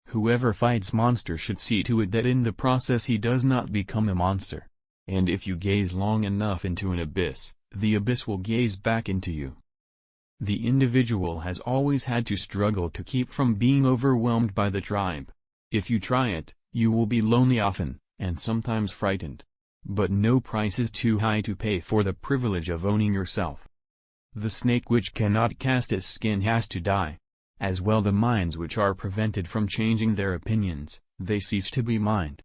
Whoever fights monsters should see to it that in the process he does not become a monster. And if you gaze long enough into an abyss, the abyss will gaze back into you. The individual has always had to struggle to keep from being overwhelmed by the tribe. If you try it, you will be lonely often, and sometimes frightened. But no price is too high to pay for the privilege of owning yourself. The snake which cannot cast its skin has to die. As well the minds which are prevented from changing their opinions, they cease to be mind.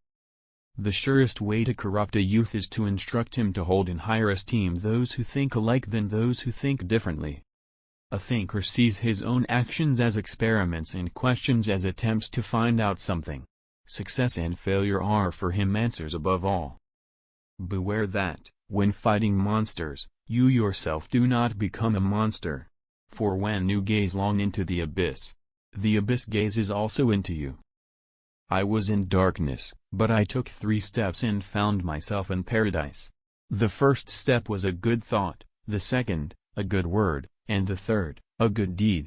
The surest way to corrupt a youth is to instruct him to hold in higher esteem those who think alike than those who think differently. A thinker sees his own actions as experiments and questions as attempts to find out something. Success and failure are for him answers above all. Beware that, when fighting monsters, you yourself do not become a monster. For when you gaze long into the abyss gazes also into you. I was in darkness, but I took 3 steps and found myself in paradise. The first step was a good thought, the second, a good word, and the third, a good deed.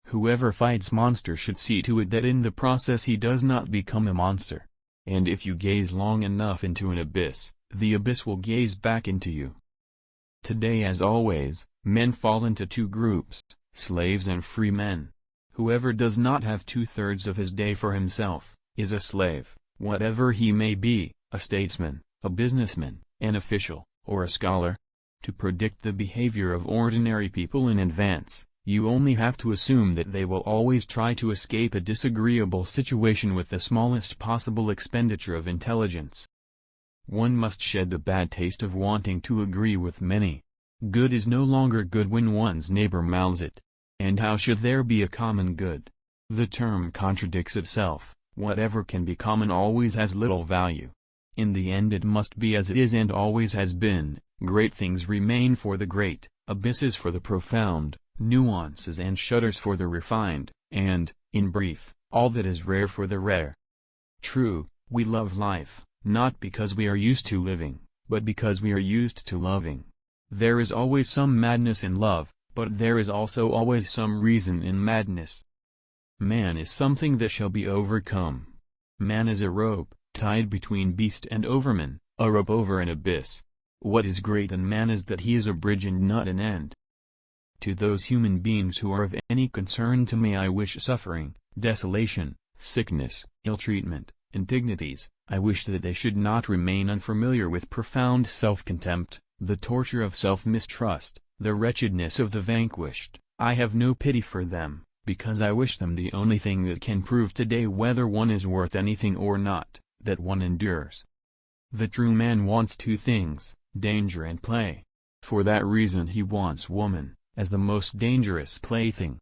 Whoever fights monsters should see to it that in the process he does not become a monster. And if you gaze long enough into an abyss, the abyss will gaze back into you. Today as always, men fall into 2 groups, slaves and free men. Whoever does not have 2/3 of his day for himself, is a slave, whatever he may be, a statesman, a businessman, an official, or a scholar. To predict the behavior of ordinary people in advance, you only have to assume that they will always try to escape a disagreeable situation with the smallest possible expenditure of intelligence. One must shed the bad taste of wanting to agree with many. Good is no longer good when one's neighbor mouths it. And how should there be a common good? The term contradicts itself. Whatever can be common always has little value. In the end it must be as it is and always has been. Great things remain for the great, abysses for the profound, nuances and shudders for the refined, and, in brief, all that is rare for the rare. True, we love life, not because we are used to living, but because we are used to loving. There is always some madness in love, but there is also always some reason in madness. Man is something that shall be overcome. Man is a rope, tied between beast and overman, a rope over an abyss. What is great in man is that he is a bridge and not an end. To those human beings who are of any concern to me I wish suffering, desolation, sickness, ill-treatment, indignities. I wish that they should not remain unfamiliar with profound self-contempt, the torture of self-mistrust, the wretchedness of the vanquished. I have no pity for them, because I wish them the only thing that can prove today whether one is worth anything or not, that one endures. The true man wants 2 things, danger and play. For that reason he wants woman, as the most dangerous plaything.